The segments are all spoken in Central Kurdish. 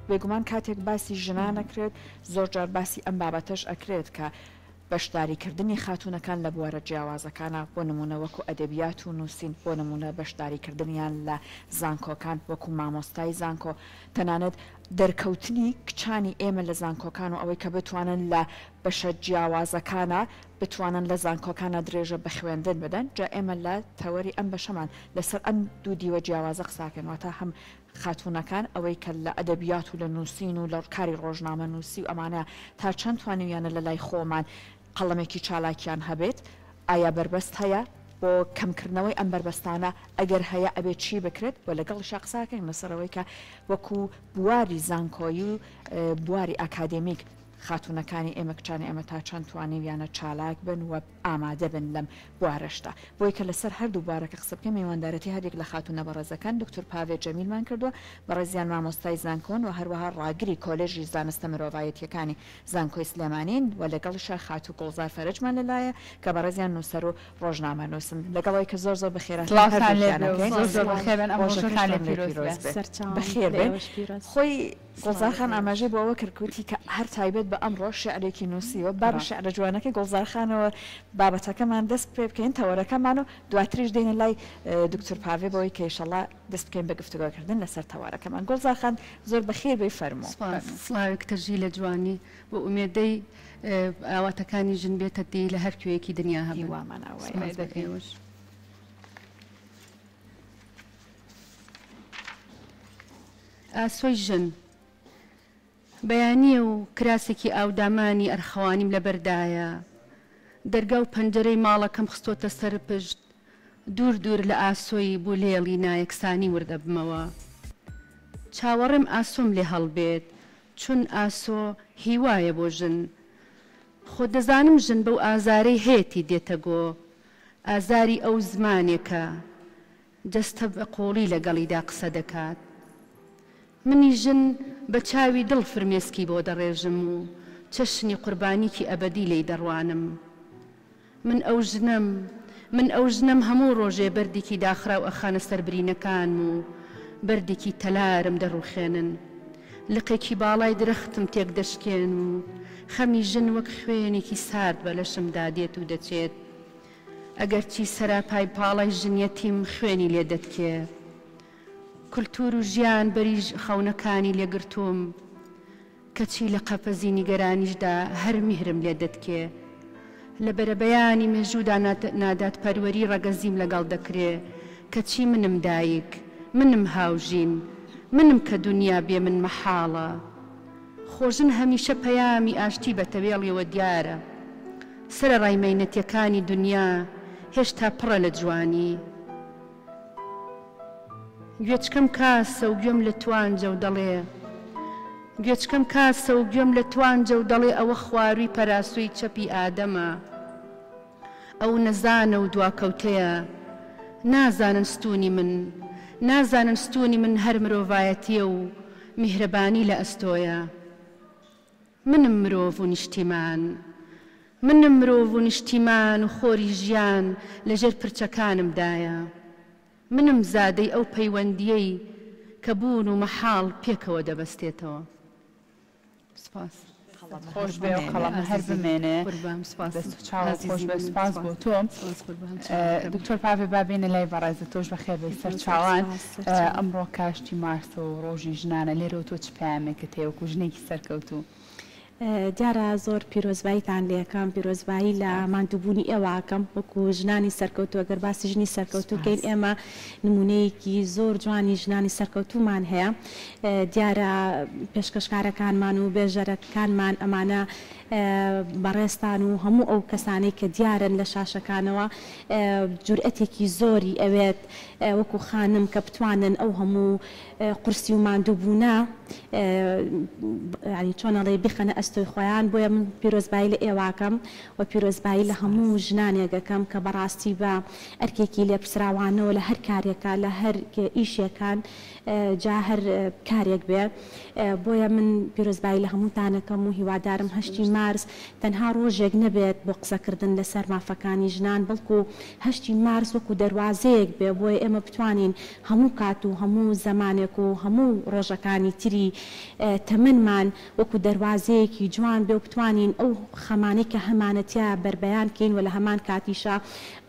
بێگومان کاتێک باسی ژنان ئەکرێت زۆر جار باسی ئەم بابەتەش ئەکرێت کە بەشداریکردنی خاتوونەکان لە بوارە جیاوازەکانە بۆ نمونە وەکو ئەدەبیات و نووسین بۆ نمونە بەشداریکردنیان لە زانکۆکان وەکو مامۆستای زانکۆ تەنانەت دەرکەوتنی کچانی ئێمە لە زانکۆکان و ئەوەی کە بتوانن لە بەشە جیاوازەکانە بتوانن لە زانکۆکانە درێژە بە خوێندن بدەن جا ئێمە لە تەوەری ئەم بەشەمان لەسەر ئەم دوو دیوە جیاوازە قساکەنەوەتە هەم خاتوونەکان ئەوەی کە لە ئەدەبیات و لە نووسین و لە کاری ڕۆژنامە نووسی و ئەمانە تا چەند توانیویانە لە لای خۆمان قەڵەمێکی چالاکیان هەبێت ئایا بربەست هەیە بۆ کەمکردنەوەی ئەم بربەستانە ئەگەر هەیە ئەبێت چی بکرێت و لەگەڵ شقساکەین لەسەرەوەی کە وەکو بواری زانکۆیی و بواری ئاکادێمیک خاتوونەکانی ئێمە کچانی ئێمە تا چەند توانیویانە چالاک بن و ئامادە بن لەم بوارەشتا بۆی کە لەسەر هەردوو بوارەکە قسە بکەم میواندارەتی هەرێک لە خاتوونە بەڕێزەکان دکتۆر پاڤێ جەمیلمان کردووە بەڕێزیان مامۆستای زانکۆن و هەروەها ڕاگری کۆلێژی زانستە مرۆڤایەتیەکانی زانکۆی سلێمانین و لەگەڵیشە خاتو گوڵزار فەرجمان لەلایە کە بەڕێزیان نووسەر و ڕۆژنامە نووسن لەگەڵەوەی کە زۆر بەخێرە بەخێر بن خۆی گوڵزارخان ئاماژەی بۆ ئەوە کردکوتی کە هەر تایبەت بە ئەمڕۆ شعرێکی نووسیوە باب شعرە جوانەکەی گوڵزارخانەوە بابەتەکەمان دەست پێ بکەین تەوەرەکەمان و دواتریش دێنە لای دکتۆر پاڤێ بەوەی کە ئینشەڵا دەست بکەین بە گفتوگۆکردن لەسەر تەوارەکەمان گوڵزارخان زۆر بەخێر بێ فەرموو سڵاوێک تەژی لە جوانی بۆ ئومێدەی ئاواتەکانی ژن بێتە دی لە هەر کوێیەکی دنیا هەبوو ئاسۆی ژن بەیانیە و کراسێکی ئاودامانی ئەرخەوانیم لە بەردایە دەرگا و پەنجەرەی ماڵەکەم خستۆتە سەر پشت دوور دوور لە ئاسۆی بۆ لێڵی نایەکسانی وردەبمەوە چاوەڕێم ئاسۆم لێ هەڵبێت چون ئاسۆ هیوایە بۆ ژن خۆ دەزانم ژن بەو ئازارەی هەیەی دێتە گۆ ئازاری ئەو زمانێکە جەستە بە قۆڵی لەگەڵیدا قسە دەکات منی ژن بە چاوی دڵ فرمێسکی بۆ دەڕێژم و چەشنی قوربانیکی ئەبەدی لێی دەڕوانم من ئەو ژنم هەموو ڕۆژێ بەردێکی داخرا و ئەخانە سەربرینەکان و بەردێکی تەلارم دەڕوخێنن لقێکی باڵای درەختم تێک دەشکێن و خەمی ژن وەک خوێنێکی سارد بە لەشمدا دێت و دەچێت ئەگەرچی سەراپای پاڵای ژنیەتیم خوێنی لێ دەتکێ کولتور و ژیان بەری خەونەکانی لێگرتووم کەچی لە قەپەزی نیگەرانیشدا هەر میهرم لێ دەتکێ لە بەرەبەیانی مێژوودا نادات پەروەری ڕەگەزیم لەگەڵ دەکرێ کەچی منم دایک منم هاوژین منم کە دنیا بێ من مەحاڵە خۆژن هەمیشە پەیامی ئاشتی بە تەوێڵیەوە دیارە سرە ڕایمەینەتیەکانی دنیا هێشتا پڕە لە جوانی گوێچکەم کاسە و گوێم لە توانجە و دەڵێ گوێچکەم کاسە و گوێم لە توانجە و دەڵێ ئەوە خواروی پەراسوی چەپی ئادەمە ئەو نەزانە و دواکەوتەیە نازانن ستونی من هەر مرۆڤایەتیە و میهرەبانی لە ئەستۆیە منم مرۆڤ و نیشتیمان و خۆری ژیان لەژێر پرچەکانمدایە منم زادەی ئەو پەیوەندیەی کە بوون و مەحاڵ پێکەوە دەبەستێتەوە سپاس خۆش بێ و قەڵەم هەر بمێنێ خۆش بێ سپاس بۆ تۆم دکتۆر پاڤێ بابێنە لای بەڕێزە تۆش بەخێر بێ سەر چاوان ئەمڕۆ کاشتی مارسە و ڕۆژی ژنانە لێرە تۆ چ پەیامێکت هەیە وەکو ژنێکی سەرکەوتوو جارە زۆر پیرۆزباییتان لێەکەم پیرۆزبایی لە ماندووبوونی ئێواکەم وەکو ژنانی سەرکەوتووە گەر باسی ژنی سەرکەوتووکەین ئێمە نمونەیەکی زۆر جوانی ژنانی سەرکەوتوومان هەیە دیارە پێشکەشکارەکانمان و بێژەرەکانمان ئەمانە بەڕێستان و هەموو ئەو کەسانەی کە دیارن لە شاشەکانەوە جورئەتێکی زۆری ئەوێت وەکو خانم کە بتوانن ئەو هەموو قورسی و ماندووبوونە ینی چۆنەڵێ بخەنە ئەستۆی خۆیان بۆیە من پیرۆزبایی لە ئێواکەم و پیرۆزبایی لە هەموو ژنانێکەکەم کە بەڕاستی بە ئەرکێکی لێپسراوانەوە لە هەر کارێکە لە هەر ئیشێکان جا هەر کارێک بێ بۆیە من پیرۆزبایی لە هەمووتانەکەم و هیوادارم 8 مارس تەنها ڕۆژێک نەبێت بۆ قسەکردن لەسەر مافەکانی ژنان بەڵکو 8 مارس وەکو دەواازەیەک بێ بۆیە ئێمە بتوانین هەموو کات و هەموو زمانێک و هەموو ڕۆژەکانی تری تەمەنمان وەکو دەواازەیەکی جوان بێ و بتوانین ئەو خەمانەی کە هەمانەتیا بربەیان کەین و لە هەمان کاتیشە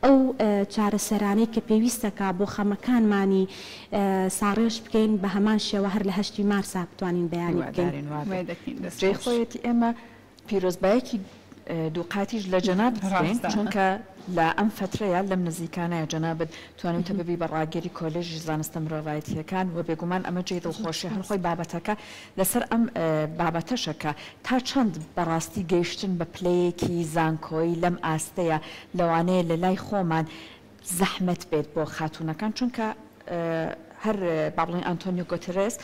ئەو چارەسەرانەی کە پێویستەکە بۆ خەمەکانمانی ساڕێژ بکەین بە هەمان شێوە هەر لە 8 مارسا بتوانین بەیانی بکەین. خۆیەتی ئێمە پیرۆزبایەکی دووقاتیش لە جەناب بکەین چونکە لە ئەم فترەیە لەم نزیکانەیە جەنابەت توانیتە ببی بە ڕاگەری کۆلێژی زانستە مرۆڤایەتیەکان و بێگومان ئەمە جێ دڵخۆشی هەرخۆی بابەتەکە لەسەر ئەم بابەتەشەکە تا چەند بەڕاستی گەیشتن بە پلەیەکی زانکۆی لەم ئاستەیە لەوانەیە لە لای خۆمان زەحمەت بێت بۆ خاتوونەکان چونکە هەر بابڵین ئەنتۆنیۆ گۆتێرێس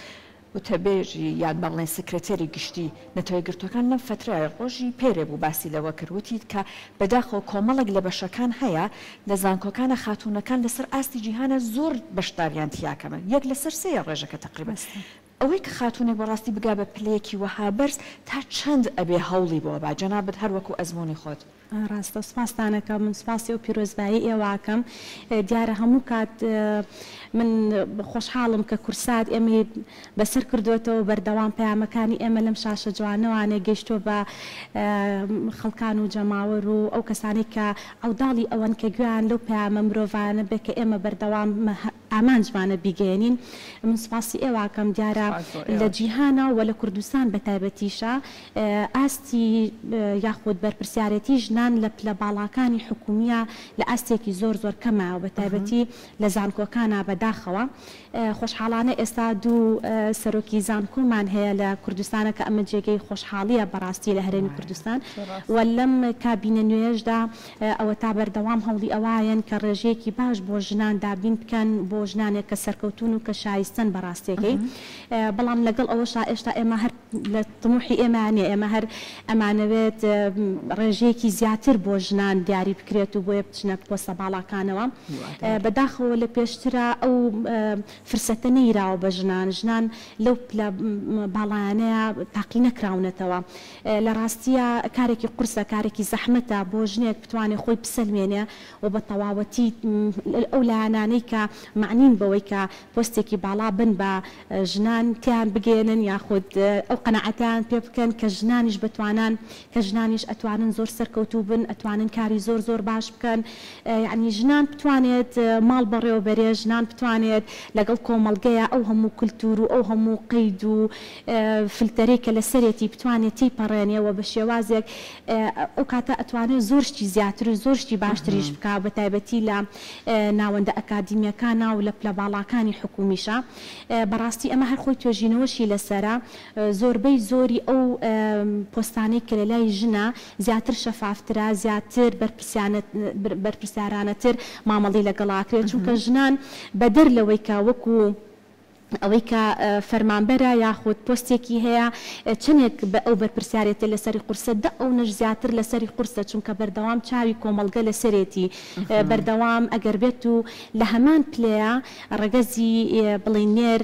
وتەبێژی یان بەڵێن سکرتێری گشتی نەتەوەی گرتوەکان لەم فترای ڕۆژی پێرێ بوو باسی لەوە کردوتیت کە بەداخەوە کۆمەڵێک لە بەشەکان هەیە لە زانکۆکانە خاتوونەکان لەسەر ئاستی جیهانە زۆر بەشداریان تیاکەمە یەک لەسەر سێ ڕێژەکە تقریبا ئەوەی کە خاتونێک بەڕاستی بگا بە پلەیەکی وەها بەرز تا چەند ئەبێ هەوڵی بۆ با جەنابەت هەر وەکو ئەزمموی خۆت. ڕاستە سپاسانەکە من سپاسی و پیرۆزبایی ئێواکەم دیارە هەموو کات من خۆشحاڵم کە کورسات ئێمە بەسەر کردوێتەوە بەردەوام پەیامەکانی ئێمە لەم شاشە جوانەوانێ گەیشتۆ بە خەڵکان و جەماوەر و ئەو کەسانی کە ئەوداڵی ئەوەن کە گویان لەو پەیامە مرۆڤانە بێ کە ئێمە بەردەوام ئامانجوانە بیگەێنین. من سپاسی ئێواکەم دیارە لە جیهانە و لە کوردستان بە تایبەتیشە ئاستی یاخود بەرپرسیارەتی ژنان لە پلە باڵاکانی حکومیە لە ئاستێکی زۆر زۆر کەمەوە بە تایبەتی لە زانکۆکانە بەداخەوە. خۆشحاڵانە ئێستا دوو سەرۆکی زانکۆمان هەیە لە کوردستانە کە ئەمە جێگەی خۆشحاڵیە بەڕاستی لە هەرێمی کوردستان و لەم کابینە نوێژدا ئەوە تا بەردەوام هەوڵی ئەوایەن کە ڕێژەیەکی باش بۆ ژنان دابین بکەن بۆ ژنانێک کە سەرکەوتون و کە شایستن بەڕاستێکی بەڵام لەگەڵ ئەوەشا ئێشتا ئێمە هەر لە تموحی ئێمانێ ئێمە هەر ئەمانەوێت ڕێژەیەکی زیاتر بۆ ژنان دیاری بکرێت و بۆیە بچنە پۆستە باڵاکانەوە بەداخەوە لە پێشترە ئەو فرسەتە نەیراوە بە ژنان لەو باڵایانەیە تاقی نەکراونەتەوە لە ڕاستیە کارێکی قورسە کارێکی زەحمەتە بۆ ژنێک بتوانێت خۆی بسەلمێنێ و بە تەواوەتی ئەو لایەنانەی کە معنین بەوەی کە پۆستێکی باڵا بن بە ژنان تیان بگێنن یاخود ئەو قەنەعەتیان پێ بکەن کە ژنانیش بتوانان کە ژنانیش ئەتوانن زۆر سەرکەوتوو بن ئەتوانن کاری زۆر زۆر باش بکەن یعنی ژنان بتوانێت ماڵ بەڕێوەبەرێ ژنان بتوانێت لەگەڵ کۆمەڵگەیە ئەو هەموو کولتور و ئەو هەموو قەید و فلتەرێک کە لە سەرێتی بتوانێت تێپەڕێنێەوە بە شێوازێک ئەو کاتە ئەتوانێت زۆر شتی زیاتر و زۆر شتی باشتریش بکە بە تایبەتی لە ناوەندە ئەکادیمیەکانە و لە پلە باڵاکانی حکومیشە بەڕاستی ئەمە هەر خۆی توێژینەوەشی لەسەرە زۆربەی زۆری ئەو پۆستانەی کە لە لای ژنە زیاتر شەفافترە زیاتر بەرپرسیارانەتر مامەڵی لەگەڵاکرێت چونکە ژنان بەدەر لەوەی کە وەکو ئەوەی کە فەرمانبەرە یاخود پۆستێکی هەیە چنێک بە ئەو بەرپرسیارێتە لەسەری قورسە ئەو نەش زیاتر لەسەری قورسە چونکە بەردەوام چاوی کۆمەڵگە لە سەرێتی بەردەوام ئەگەر بێت و لە هەمان پلەیە ڕەگەزی بڵێنێر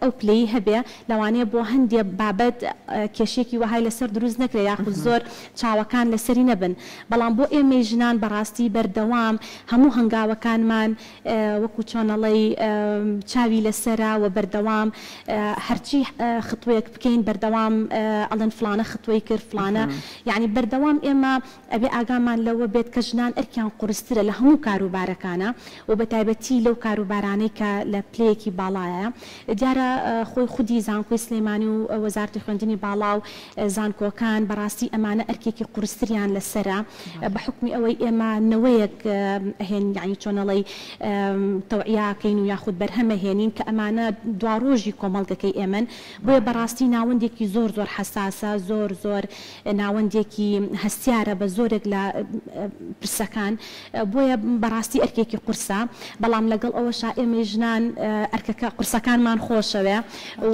ئەو پلەی هەبێ لەوانەیە بۆ هەندێک بابەت کێشێکی وهای لەسەر دروست نەکرێت یاخود زۆر چاوەکان لەسەری نەبن بەڵام بۆ ئێمە ژنان بەڕاستی بەردەوام هەموو هەنگاوەکانمان وەکو چۆنەڵی چاوی لەسەرە و بەردەوام هەرچی خطوەیەک بکەین بەردەوام ئەڵەن فلانە خطوەی کرد فلانە یعنی بەردەوام ئێمە ئەبێ ئاگامان لەوە بێت کە ژنان ئەرکیان قورسترە لە هەموو کاروبارەکانە و بە تایبەتی لەو کاروبارانەی کە لە پلەیەکی باڵایە دیارە خۆی خودی زانکۆی سلێمانی و وەزارەتی خوێندنی باڵا و زانکۆکان بەڕاستی ئەمانە ئەرکێکی قورستریان لەسرە بە حکمی ئەوەی ئێمە نەوەیەک هێن یعنی چۆنەڵی تەوعیاکەین و یاخود بەرهەمە هێنین کە ئەمانە دواڕۆژی کۆمەڵگەکەی ئێمن بۆیە بەڕاستی ناوەندێکی زۆر زۆر حساسە زۆر ناوەندێکی هەستیارە بە زۆرێک لە پرسەکان بۆیە بەڕاستی ئەرکێکی قورسە بەڵام لەگەڵ ئەوەشا ئێمە ژنان ئەرکەکە قورسەکانمان خۆشەوە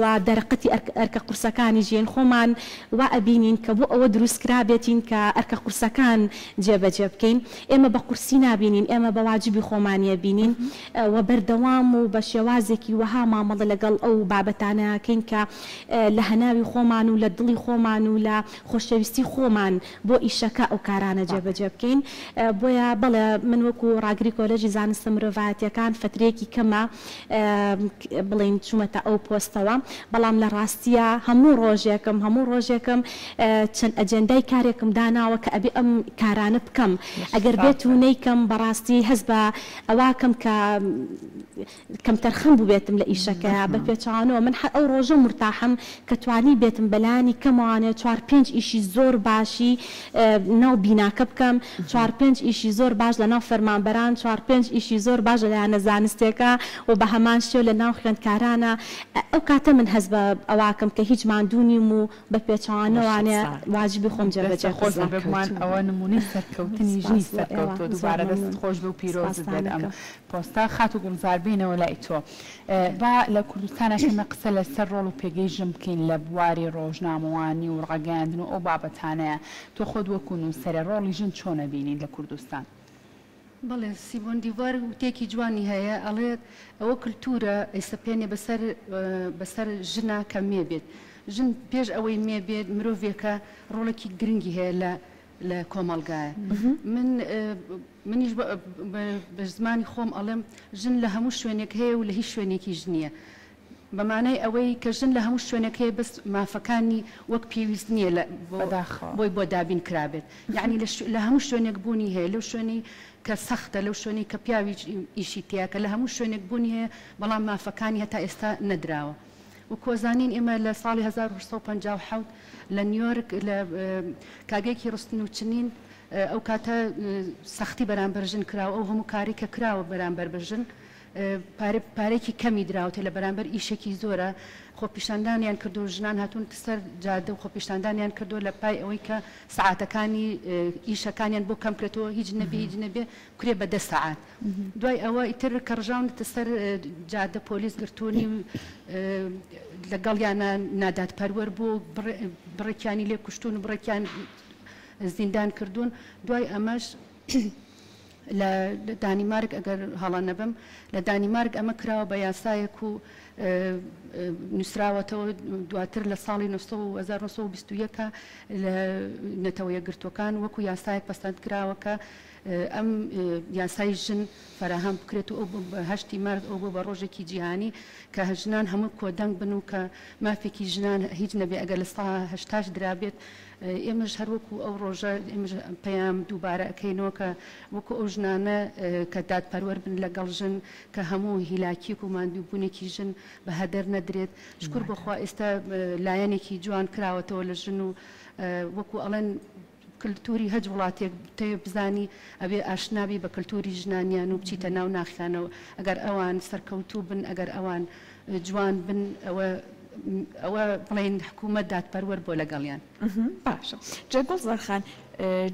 و دەرەقەتی ئەرکە قورسەکانی ژێن خۆمان وا ئەبینین کە بۆ ئەوە دروستکرا بێتین کە ئەرکە قورسەکان جێبەجێ بکەین ئێمە بە قورسی نابینین ئێمە بە واجبی خۆمانیە بینین و بەردەوام و بە شێوازێکی وەها مامەڵە لەگەڵ ئەو بابەتانەکەین کە لە هەناوی خۆمان و لە دڵی خۆمان و لە خۆشەویستی خۆمان بۆ ئیشەکە ئەو کارانە جێبەجێ بکەین بۆیە بەڵێ من وەکو ڕاگری کۆلێژی زانستە مرۆڤایەتیەکان فترێکی کەمە بڵین چوومەتە ئەو پۆستەوە بەڵام لە ڕاستیە هەموو ڕۆژێکم چەند ئەجەندای کارێکم داناوە کە ئەبێ ئەم کارانە بکەم ئەگەر بێت و نەیکەم بەڕاستی هەست بە ئەواکەم کە کەم تەرخەم بوو بێتم لە ئیشەکە بە پێچوانەوە من ئەو ڕۆژە مرتاحم کە توانی بێتم بەلانی کەموانێت 4-5 ئیشی زۆر باشی ناو بیناکە بکەم 4-5 ئیشی زۆر باش لە ناو فەرمانبەران 4-5 ئیشی زۆر باش لەلایەنە زانستێکە و بە هەمان شێو لە ناو خوێندکارانە ئەو کاتە من هەست بە ئەواکەم کە هیچ ماندوونیم و بە پێچوانەوانێ واجبی خۆم جێبەجێ بمان ئەوە نمونەی سەرکەوتنی ژنی سەرکەوتۆ دووبارە دەست خۆش بە و پیرۆزت بێت ئەم پۆستا خات و گوڵزار بینەوە لای تۆ با لە کوردستانەکەمە قسە لەسەر ڕۆڵ و پێگەی ژن بکەین لە بواری ڕۆژنامەوانی و ڕاگەاندن و ئەو بابەتانەیە تۆ خۆت وەکو نووسەرە ڕۆڵی ژن چۆنە بینین لە کوردستان بەڵێ سیمۆن دیڤار وتێکی جوانی هەیە ئەڵێت ئەوە کللتورە ئەیسەپێنێ بەسەر ژنا کە مێ بێت ژن پێش ئەوەی مێ بێت مرۆڤێکە ڕۆڵێکی گرنگی هەیە لە کۆمەڵگایە منیش بە زمانی خۆم ئەڵێم ژن لە هەموو شوێنێک هەیە و لە هیچ شوێنێکی ژنیە بەمانەی ئەوەی کە ژن لە هەموو شوێنێک هەیە بەس مافەکانی وەک پێویست نییە بۆی بۆ دابین کرابێت یعنی لە هەموو شوێنێک بوونی هەیە لەو شوێنی کە سەختە لەو شوێنی کە پیاوی ئیشی تیا کە لە هەموو شوێنێک بوونی هەیە بەڵام مافەکانی هەتا ئێستا نەدراوە و کۆزانین ئێمە لە ساڵی 1957 لە نیویۆرک لە کاگەیەکی ڕستن و چنین ئەو کاتە سەختی بەرامبەر ژن کراوە ئەو هەموو کاری کە کراوە بەرامبەر بە ژن پارێکی کەمی دراوتە لە بەرامبەر ئیشێکی زۆرە خۆپیشاندانیان کردو ژنان هاتوون سەر جادە و خۆپیشاندانیان کردو لە پای ئەوەی کە سعاتەکانی ئیشەکانیان بۆ کەم کرێتەوە هیچ نەبێ بکرێ بە 10 ساعات دوای ئەوە ئیتر کە ڕژاونتە سەر جادە پۆلیس گرتوونی لەگەڵیان نادات پەروەەر بوو بڕێکیانی لێ کوشتون و بڕێکیان زیندان کردوون دوای ئەمەش لە دانیمارک ئەگەر هەڵە نەبم لە دانیمارک ئەمە کراوە بە یاسایەک و نووسراوەتەوە دواتر لە ساڵی 1920 لە نەتەوە یەکگرتوەکان وەکو یاسایەک پەسەند کراوەکە ئەم یاسای ژن فراهەم بکرێت و ئەو هەشتی مرد ئەو بۆ بە ڕۆژێکی جیهانی کە ژنان هەموو کۆدەنگ بن و کە مافێکی ژنان هیچ نەبێ ئەگەر لە ساڵ 80 درابێت ئێمەش هەروەکو ئەو ڕۆژە ئێمەش پەیام دووبارە ئەەکەینەوە کە وەکو ئەو ژنانە کە دادپەروەەر بن لەگەڵ ژن کە هەموو هیلاکیک و ماندووبوونێکی ژن بە هەدەر نەدرێت شکر بەخوا ئێستا لایەنێکی جوان کراوەتەوە لە ژن و وەکو ئەڵەن کللتوری هەج وڵاتێک تێ بزانی ئەبێ ئاشنابی بە کللتوری ژنانیان و بچیتە ناو ناخیانەوە ئەگەر ئەوان سەرکەوتوو بن ئەگەر ئەوان جوان بن ئەوە بڵێن حکوومەت دادپەروەەر بۆ لەگەڵیان باشە جێگۆڵ زەرخان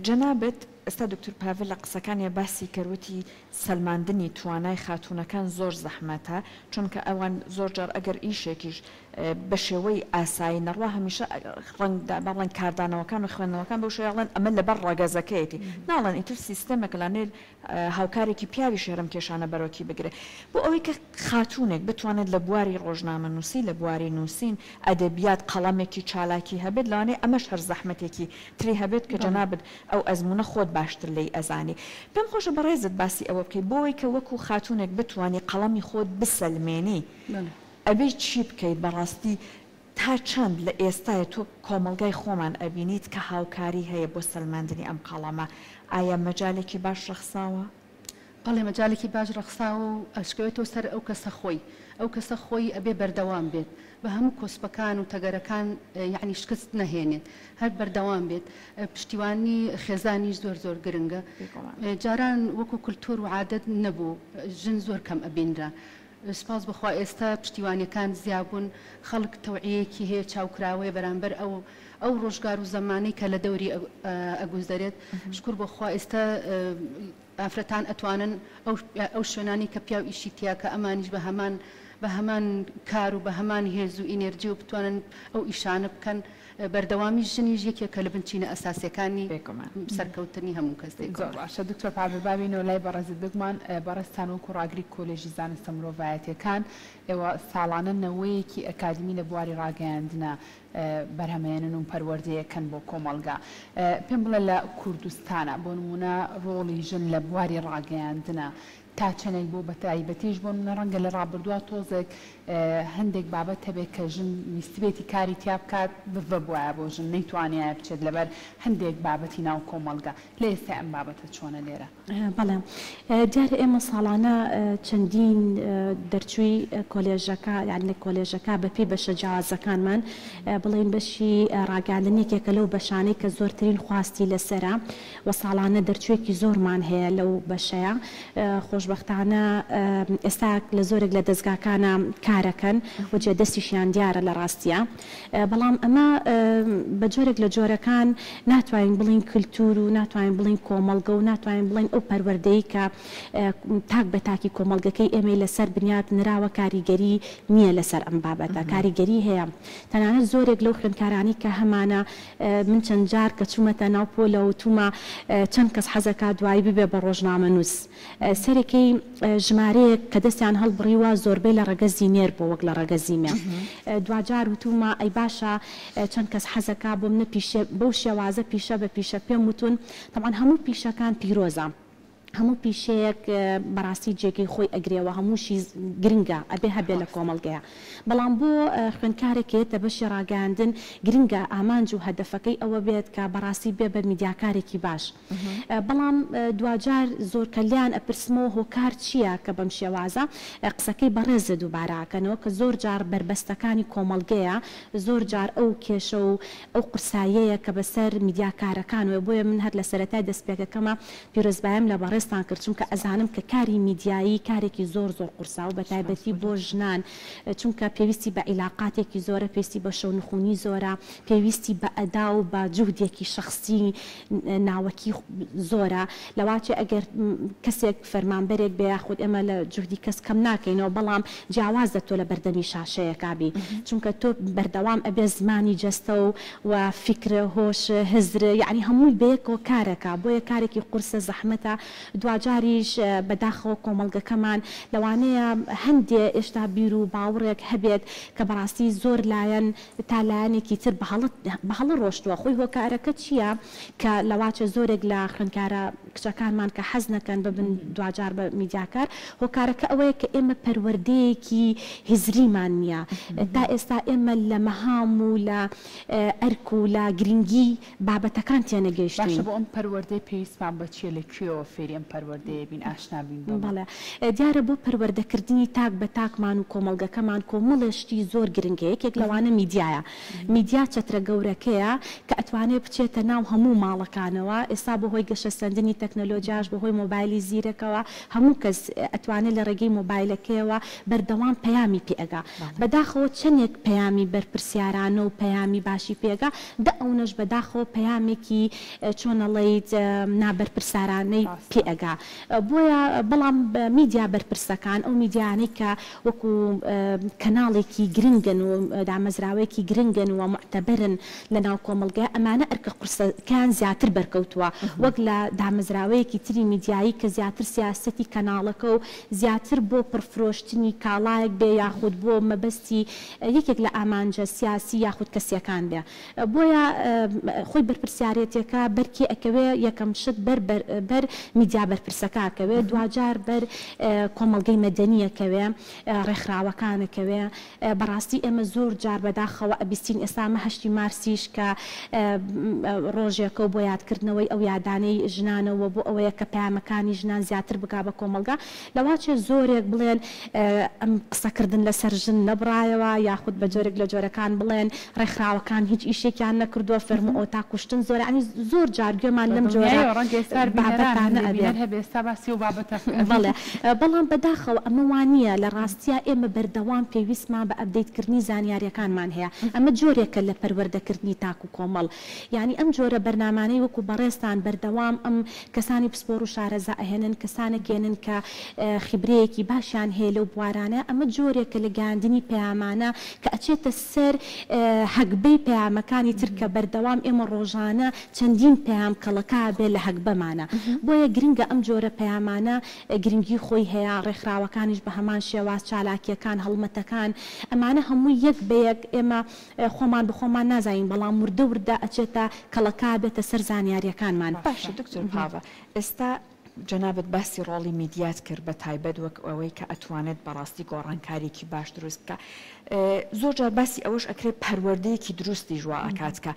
جەنابەت ئێستا دکتور پاڤل لە قسەکانی باسی کەروتی سەلماندنی توانای خاتوونەکان زۆر زەحمەتە چونکە ئەوان زۆر جار ئەگەر ئیشێکیش بە شێوەی ئاسایی نەڕوا هەمیشە ڕەنگدا بەڵێن کاردانەوەکان و خوێندنەوەکان بە شێڵێن ئەمە لەبەر ڕاگەزەکەیەتی ناڵێن ئیتر سیستەمێک لەنێر هاوکارێکی پیاوی شێرم کێشانە بەرەوکی بگرێت بۆ ئەوەی کە خاتوونێک بتوانێت لە بواری ڕۆژنامە نووسی لە بواری نووسین ئەدەبیات قەڵەمێکی چالاکی هەبێت لەوانێ ئەمەش هەر زەحمەتێکی تری هەبێت کە جەنابەت ئەو ئەزمونە خۆت باشتر لی ئەزانی پێم خۆشە بەڕێزت باسی ئەوە بکەیت بۆەوەی کە وەکو خاتوونێک بتوانێت قەڵەمی خۆت بسەلمێنی ئەبێ چی بکەیت بەڕاستی تا چەند لە ئێستای تۆ کۆمەڵگای خۆمان ئەبینیت کە هاوکاری هەیە بۆ سەلماندنی ئەم قەڵەمە ئایا مەجالێکی باش ڕەخساوە؟ بەڵێ مەجالێکی باش ڕەخساوە و ئەشکەوێتەوە سەر ئەو کەسە خۆی ئەو کەسە خۆی ئەبێ بەردەوام بێت بە هەموو کۆسپەکان و تەگەرەکان یعنی شکست نەهێنێت هەر بەردەوام بێت پشتیوانی خێزانیش زۆر زۆر گرنگە جاران وەکو کولتور و عادەت نەبوو ژن زۆر کەم ئەبینرا سپاس بخوا ئێستا پشتیوانیەکان زیابوون خەڵک تەوعیەکی هەیە چاوکراوەیە بەرامبەر ئەو ڕۆژگار و زمانی کە لە دەوری ئەگوزدەرێت شکر بخوا ئێستا ئافرەتان ئەتوانن ئەو شوێنانی کە پیاو ئیشی تیا کە ئەمانیش بە هەمان کار و بە هەمان هێز و ئینێرجی و بتوانن ئەو ئیشانە بکەن بەردەوامی ژنیش یەکێکە لە بنچینە ئەساسیەکانی سەرکەوتنی هەموو کەس باشە دکتۆر پاڤێبابینەوە لای بەڕێزت بگومان بەڕێستان وەکو ڕاگری کۆلێژی زانستە مرۆڤایەتیەکان ئێوە ساڵانە نەوەیەکی ئەکادمی لە بواری ڕاگەیاندنە بەرهەمێنن و پەروەردەیەکەن بۆ کۆمەلگا پێم بڵێ لە کوردستانە بۆ نمونە ڕۆڵی ژن لە بواری ڕاگەیاندنە تا چەنێک بۆ بەتایبەتیش بۆ منە ڕەنگە لە ڕابردووە تۆزێک هەندێک بابەت هەبێت کە ژن ویستبێتی کاری تیا بکات بڤە بواە بۆ ژن نەیتوانایە بچێت لەبەر هەندێک بابەتی ناو کۆمەلگا لە ئێستا ئەم بابەتە چۆنە لێرە بەڵێ دیارە ئێمە ساڵانە چەندین دەرچووی کۆلێژەکە یان لە کۆلێژەکە بەپێی بەشە جیازەکانمان بڵێن بەشی ڕاگەاندنێکێکە لەو بەشانەی کە زۆرترین خواستی لەسەرە و ساڵانە دەرچوویەکی زۆرمان هەیە لەو بەشەیە خۆشبەختانە ئێستا لە زۆرێک لە دەستگاکانە کارەکەن و جێ دەستیشیان دیارە لە ڕاستیە بەڵام ئەمە بە جۆرێک لە جۆرەکان ناتوانین بڵین کللتور و ناتوانین بڵین کۆمەلگە و ناتوانین بڵین ئەو پەروەردەی کە تاک بە تاکی کۆمەلگەکەی ئێمە لەسەر بنیاد نراوە کاریگەری نییە لەسەر ئەم بابەتە کاریگەری هەیە تەنانەت زۆرێک لەو خوێندکارانی کە هەمانە من چەند جار کە چوومەتە ناو پۆلە و تومە چەند کەس حەزەکە دوایی ببێ بە ڕۆژنامە نووس سەرێکی ژمارەیەک کە دەستیان هەڵبڕیوە زۆربەی لە ڕەگەزی نێر بۆ وەک لە ڕەگەزیمە دوجار وتومە ئەی باشە چەند کەس حەزەکە بۆ منە پیشە بەو شێوازە پیشە بە پیشە پێم وتون تەمان هەموو پیشەکان پیرۆزە هەموو پیشەیەک بەڕاستی جێگەی خۆی ئەگرێەوە هەمووشی گرنگە ئەبێ هەبێ لە کۆمەلگەیە بەڵام بۆ خوێندکارێکێتە بەشی ڕاگەاندن گرنگە ئامانج و هەدەفەکەی ئەوە بێت کە بەڕاستی بێ بە میدیاکارێکی باش بەڵام دوجار زۆر کەلیان ئەپرسمەوە هۆکار چییە کە بەم شێوازە قسەکەی بەڕێزە دووباراکەنەوە کە زۆر جار بربەستەکانی کۆمەلگەیە زۆر جار ئەو کێشە و ئەو قورساییەیە کە بەسەر میدیاکارەکانەوە بۆیە من هەر لە سەرەتای دەستپێکەکەمە پیرۆزبایم لە بەڕێز چونکە ئەزانم کە کاری میدیایی کارێکی زۆر قورسا و بە تایبەتی بۆ ژنان چونکە پێویستی بە عیلاقاتێکی زۆرە پێویستی بە شەونخوونی زۆرە پێویستی بە ئەدا و بە جوهدێکی شخصی ناوەکی زۆرە لەواچێ ئەگەر کەسێک فەرمانبەرێک بە یاخود ئێمە لە جوهدی کەس کەم ناکەینەوە بەڵام جیاوازە تۆ لە بەردەمی شاشەیە کابی چونکە تۆ بەردەوام ئەبێ زمانی جەستە و فکرە هۆش هزرە یعنی هەمووی بەیەکەوە کارەکە بۆیە کارێکی قورسە زەحمەتە دوجاریش بەداخەوە کۆمەلگەکەمان لەوانەیە هەندێ ئێشتا بیر و باوڕێک هەبێت کە بەڕاستی زۆر لایەن تا لایەنێکی تر بەهەڵە ڕۆشتووە خۆی هۆکارەکە چییە کە لەواچە زۆرێک لە خوێندکارە کچەکانمان کە حەز نەکەن ببن دوجار بە میدیاکار هۆکارەکە ئەوەیە کە ئێمە پەروەردەیەکی هزریمان نییە تا ئێستا ئێمە لە مەهام و لە ئەرک و لە گرنگی بابەتەکان تێنەگەیشتین باشە بۆ ئەم پەروەردەی پێویستمان بەچیە لەکوێوە فێری ئەم پەروەردەیە بین ئاشنا بین بەڵێ دیارە بۆ پەروەردەکردنی تاک بە تاکمان و کۆمەلگەکەمان کۆمەڵشتی زۆر گرنگە یەکێک لەوانە میدیایە میدیا چەترە گەورەکەیە کە ئەتوانێت بچێتە ناو هەموو ماڵەکانەوە ئێستا بەهۆی گەشەسەندنی تەکنەلۆجیاش بەهۆی مۆبایلی زیرەکەوە هەموو کەس ئەتوانێت لە ڕێگەی مۆبایلەکەیەوە بەردەوام پەیامی پێگا بەداخەوە چەندێک پەیامی بەرپرسیارانە و پەیامی باشی پێگا دە ئەوەش بەداخەوە پەیامێکی چۆنەڵیت نابەرپرسارانەی پێگا بۆیە بەڵام میدیا بەرپرسەکان ئەو میدیانەی کە وەکو کەناڵێکی گرنگن و دامەزراوەیەکی گرنگن و معتەبەرن لە ناو کۆمەلگای ئەمانە ئەرکە قورسەکان زیاتر بەرکەوتووە وەک لە دامەزراوەیەکی تری میدیایی کە زیاتر سیاسەتی کەناڵەکە و زیاتر بۆ پڕفرۆشتنی کاڵایەک بێ یاخود بۆ مەبەستی یەکێک لە ئامانجە سیاسی یاخود کەسیەکان بێ بۆیە خۆی بەرپرسیارەتێکە بەرکی ئەکەوێ یەکەم شت بەر میدیا بەرپرسەکەکەوێ دوجار بەر کۆمەلگەی مەدەنیەکەوێ ڕێکخراوەکانەکەوێ بەڕاستی ئێمە زۆر جار بەداخەوە ئەبیستین ئێستا هەشتی مارسیش کە ڕۆژێکە بۆ یادکردنەوەی ئەو یادانەی ژنانەوە بۆ ئەوەیە کە پەیامەکانی ژنان زیاتر بگا بە کۆمەلگا لەواچێ زۆرێک بڵێن ئەم قسەکردن لەسەر ژن نەبڕایەوە یاخود بە جۆرێک لە جۆرەکان بڵێن ڕێکخراوەکان هیچ ئیشێکیان نەکردووە فەرمو ئۆتا کوشتن زۆر ینی زۆر جار گوێمان لەم جۆرە بابەتانە ئەبێ هەر هەبێ ئێستا باسی و بابەتە بەڵێ بەڵام بەداخەوە ئەمە وانە لە ڕاستیە ئێمە بەردەوام پێویستمان بە ئەپدەیتکردنی زانیاریەکانمان هەیە ئەمە جۆرێکە لە پەروەردەکردنی تاکو کۆمەڵ یعنی ئەم جۆرە بەرنامانەی وەکو بەڕێستان بەردەوام ئەم کەسانی پسپۆر و شارەزا ئەهێنن کەسانێکێنن کە خیبرەیەکی باشیان هەیە لەو بوارانە ئەمە جۆرێکە لە گەاندنی پەیامانە کە ئەچێتە سەر هەگبەی پەیامەکانی ترکە بەردەوام ئێمە ڕۆژانە چەندین پەیام کەڵەکە بێ لە هەگبەمانە بۆیە گرنگە ئەم جۆرە پەیامانە گرنگی خۆی هەیە ڕێکخراوەکانیش بە هەمان شێواز چالاکیەکان هەڵمەتەکان ئەمانە هەموو یەک بەیەک ئێمە خۆمان بخۆمان نازانین بەڵام وردە وردە ئەچێتە کەڵەکە بێتە سەر زانیاریەکانمان باشە دکتۆر پاڤە ئێستا جەنابەت باسی ڕۆڵی میدیات کرد بە تایبەت وەک ئەوەی کە ئەتوانێت بەڕاستی گۆڕانکاریکی باش دروست بکە زۆر جار باسی ئەوەش ئەکرێت پەروەردەیەکی دروستی ژوا ئەکات کە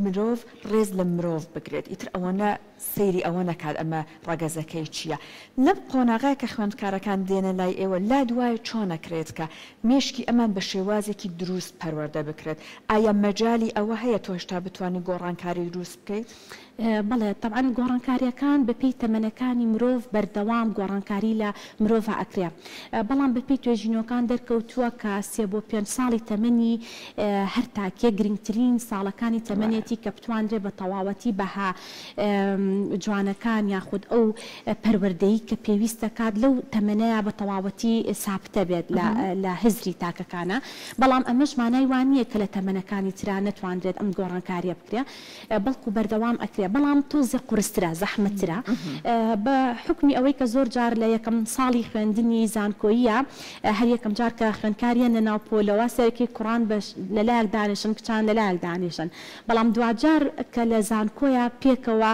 مرۆڤ ڕێز لە مرۆڤ بگرێت ئیتر ئەوەنە سەیری ئەوە نەکات ئەمە ڕەگەزەکەی چییە لەم قۆناغای کە خوێندکارەکان دێنە لای ئێوە لا دوای چۆن نەکرێت کە مێشکی ئەمان بە شێوازێکی دروست پەروەردە بکرێت ئایا مەجای ئەوە هەیە تۆ هێشتا بتوانانی گۆڕانکاری دروست بکەیت؟ بەڵێ طبعاً گۆڕانکاریەکان بەپێی تەمەنەکانی مرۆڤ بەردەوام گۆڕانکاری لە مرۆڤ ئەکرێ بەڵام بەپێی توێژینەکان دەرکەوتووە کە 3 بۆ 5 ساڵی تەمەنی هەر تاکێ گرنگترین ساڵەکانی تەمەنێتی کە بتواندرێ بە تەواوەتی بەها جوانەکان یاخود ئەو پەروەردەیی کە پێویستە کات لەو تەمەنەیە بە تەواوەتی سابتە بێت لە هزری تاکەکانە بەڵام ئەمەش مانای وان نییە کە لە تەمەنەکانی ترا نەتواندرێت ئەم گۆڕانکاریە بکرێ بەڵکو بەردەوام ئەکرێ بەڵام تۆزی قورسترا زەحمەترا بە حکمی ئەوەی کە زۆر جار لە یەکەم ساڵی خوێندنی زانکۆییە هەر یەکەم جار کە خوێندکاریە لە ناوپۆلەوە سەرکی کوڕان لەلایەک دانیشن کچان لەلایەک دانیشن بەڵام دوجار کە لە زانکۆیە پێکەوە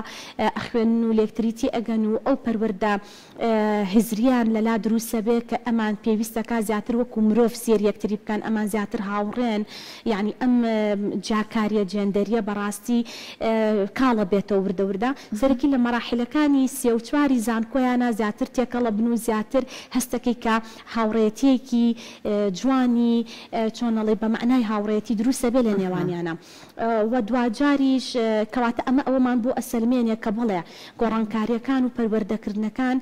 ئەخوێن و لێکتریتی ئەگەن و ئەو پەروەردە هزریان لەلا دروستە بێ کە ئەمان پێویستەکە زیاتر وەکو مرۆڤ سێر یەکتری بکەن ئەمان زیاتر هاوڕێن یعنی ئەم جاکاریە جێندەریە بەڕاستی کاڵە بێتەوە وردەوردا سەرکی لە مەراحلەکانی 3 و 4 زانکۆیانە زیاتر تێکەڵە بن و زیاتر هەستەکەی کە هاوڕێتیەکی جوانی چۆنەڵێ بە معنای هاوڕێتی دروستە بێ لە نێوانیانە و دوجاریش کەواتە ئەمە ئەوەمان بۆ ئەسلمێنێ کە بڵێ گۆڕانکاریەکان و پەروەردەکردنەکان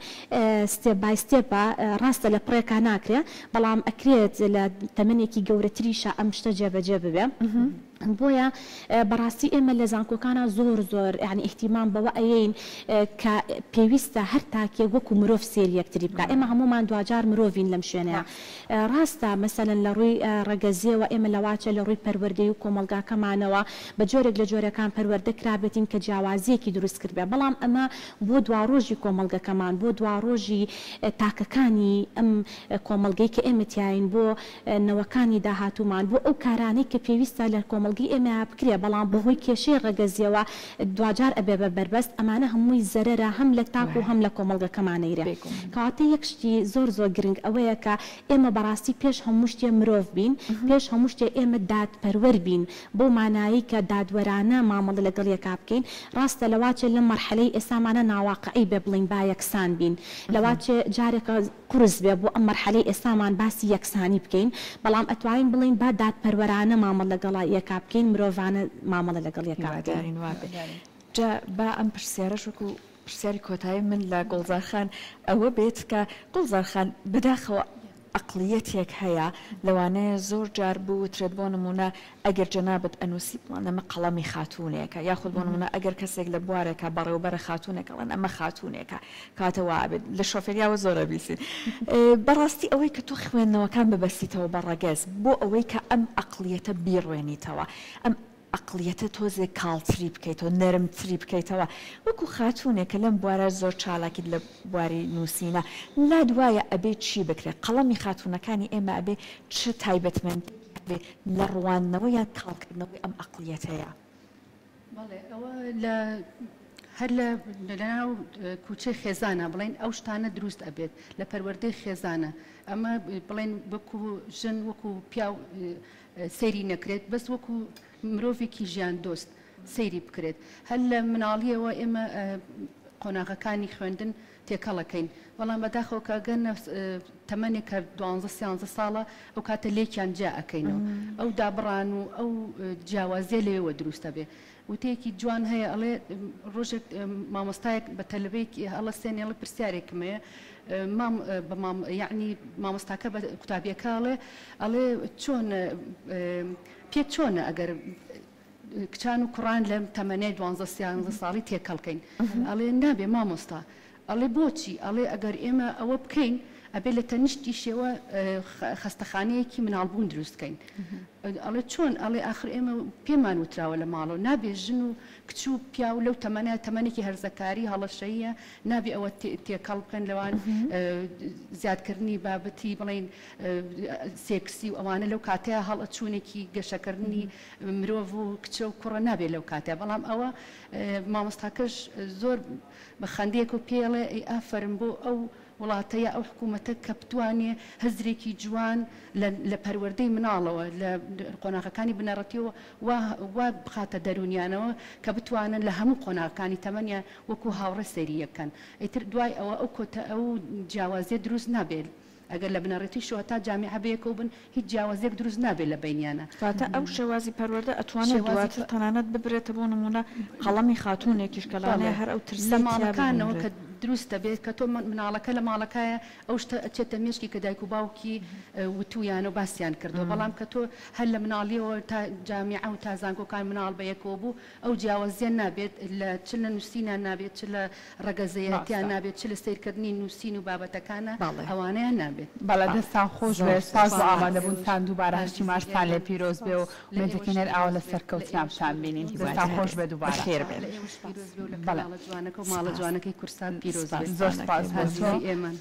ستێپ بای ستێپە ڕاستە لە پڕێکا ناکرێ بەڵام ئەکرێت لە تەمەنێکی گەورەتریشە ئەم شتە جێبەجێ ببێ بۆیە بەڕاستی ئێمە لە زانکۆکانە زۆر یعنی احتیمام بەوە ئەین کە پێویستە هەر تاکێ وەکو مرۆڤ سێر یەکتری بکە ئێمە هەمومان دوجار مرۆڤین لەم شوێنەیە ڕاستە مەسەلەن لە ڕووی ڕەگەزیەوە ئێمە لەواچە لە ڕووی پەروەردەی و کۆمەلگاکەمانەوە بە جۆرێک لە جۆرەکان پەروەردە کرابێتین کە جیاوازیەکی دروست کردبێ بەڵام ئەمە بۆ دواڕۆژی کۆمەلگەکەمان بۆ دواڕۆژی تاکەکانی ئەم کۆمەلگەی کە ئێمە تیاین بۆ نەوەکانی داهاتومان بۆ ئەو کارانەی کە پێویستە لە کۆمەلگی ئێمە بکرێ بەڵام بەهۆی کێشەی ڕەگەزیەوە دوجار ئەبێ بە بربەست ئەمانە هەمووی زەرەرە هەم لە تاک و هەم لە کۆمەلگەکەمانەیرە کەواتە یەکشتی زۆر گرنگ ئەوەیە کە ئێمە بەڕاستی پێش هەموو شتێ مرۆڤ بین پێش هەموو شتێ ئێمە دادپەروەر بین بۆ مانایی کە دادوەرانە مامەڵە لەگەڵ یەکا بکەین ڕاستە لەواچێ لە مەرحەلەی ئێستامانە ناواقعی بێ بڵین با یەکسان بین لەواچێ جارێکە قورس بێ بۆ ئەم مەرحەلەی ئێستامان باسی یەکسانی بکەین بەڵام ئەتوانین بڵین با دادپەروەرانە مامەڵ لەگەڵ یەکا بکەین مرۆڤانە مامەڵە لەگەڵ یەکا بکەین جا با ئەم پرسیارەش وەکو پرسیاری کۆتایی من لە گوڵزارخان ئەوە بێت کە گوڵزارخان بەداخەوە ئەقلیەتێک هەیە لەوانەیە زۆر جار بوو ترێت بۆ نمونە ئەگەر جەنابەت ئەنووسی بڵێن ئەمە قەڵەمی خاتوونێکە یاخود بۆ نمونە ئەگەر کەسێک لە بوارێکە بەڕێوەبەرە خاتوونێک ئەڵێن ئەمە خاتوونێکە کاتەوە بێت لە شۆفێریاوە زۆرە بیسین بەڕاستی ئەوەی کە تۆ خوێندنەوەکان ببەستیتەوە بە ڕەگەز بۆ ئەوەی کە ئەم ئەقلیەتە بیڕوێنیتەوە ئەم ئەقلیەتە تۆزێک کاڵتری بکەیتەوە نەرمتری بکەیتەوە وەکو خاتوونێکە لەم بوارە زۆر چالاکیت لە بواری نووسینە لا دوایە ئەبێ چی بکرێت قەڵەمی خاتوونەکانی ئێمە ئەبێ چ تایبەتمەند بێ لە ڕوانەوە یان کاڵکردنەوەی ئەم ئەقلیەتەیە ئەوە لە هەر لەناو کوچەی خێزانە بڵێن ئەو شتانە دروست ئەبێت لە پەروەردەی خێزانە ئەمە بڵێن وەکو ژن وەکو پیا سەیری نەکرێت بەس وەکو مرۆڤێکی ژیان دۆست سەیری بکرێت هەر لە مناڵیەوە ئێمە قۆناغەکانی خوێندن تێکەڵەکەین بەڵام بەداخەوە کە گەنە تەمەنێک کە 12 ساڵە ئەو کاتە لێکیان جا ئەەکەینەوە ئەو دابڕان و ئەو جیاوازیە لێوە دروستە بێ وتەیەکی جوان هەیە ئەڵێ ڕۆژێک مامۆستایەک بە تەلەڤەیەکی هەڵەستێنێ ئەڵێ پرسیارێکم هەیە یعنی مامۆستاکە بە قوتابیەکە ئەڵێ چۆن پێت چۆنە ئەگەر کچان و کوڕان لەم تەمەنێ 12 ساڵی تێکەڵکەین ئەڵێ نابێ مامۆستا ئەڵێ بۆچی ئەڵێ ئەگەر ئێمە ئەوە بکەین ئەبێ لە تەنیشتی شێوە خەستەخانەیەکی مناڵبوون دروستکەین ئەڵێ چۆن ئەڵێ آخر ئێمە پێمان وتراوە لە ماڵەوە نابێ ژن و کچ و پیا و لەو تەمەنێکی هەرزەکاری هەڵەشەیە نابێ ئەوە تێکەڵ بکەن لەوان زیادکردنی بابەتی بڵین سێکسی و ئەوانە لەو کاتەیە هەڵەچوونێکی گەشەکردنی مرۆڤ و کچە و کوڕە نابێت لەو کاتەیە بەڵام ئەوە مامۆستاکەش زۆر بە خەندێک و پێڵێ ئافرم بۆ ئەو وڵاتەیە ئەو حکوومەتە کە بتوانێ هەزرێکی جوان لە پەروەردەی مناڵەوە لە قۆناغەکانی بنەڕەتیەوە وا بخاتە دەرونیانەوە کە بتوانن لە هەموو قۆناغەکانی تەمەنیان وەکو هاوڕە سەریە بکەن ئیتر دوای ئەوە ئەو جیاوازیە دروست نابێت ئەگەر لە بنەڕێتی شوە تا جامیعە بەیەکەوە بن هیچ جیاوازێک دروست نابێت لە بینیانە کاتە ئەو شێوازی پەروەردە ئەتوانێت دواتر تەنانەت ببرێتە بۆ نمونە قەڵەمی خاتوونێکیش کەڵانێ هەر ئەو ترسە ماڵەکانەوە کە دروستە بێت کە تۆ مناڵەکە لە ماڵەکەیە ئەو شتە ئەچێتە مێشکی کە دایک و باوکی وتویان و باسییان کردەوە بەڵام کە تۆ هەر لە مناڵیەوە تا جامیعە و تا زانکۆکان مناڵ بەیەکەوە بوو ئەو جیاوازیان نابێت چ لە نووسینیان نابێت چ لە ڕەگەزەیەتیان نابێت چ لە سیرکردنی نووسین و بابەتەکانە ئەوانەیان نابێت بەڵە دەستان خۆش بێ سپاس بۆ ئامادەبوونتان دووبارە هەشتی ماشتان لێ پیرۆز بێ و وێدەکەنێت ئاوا لە سەرکەوتنامشان بینین دەستان خۆش بێ دووبارە خێر بێت جوانەکە و ماڵە جوانەکەی کورسان پیرۆز زۆر سپاس بۆ ئێمە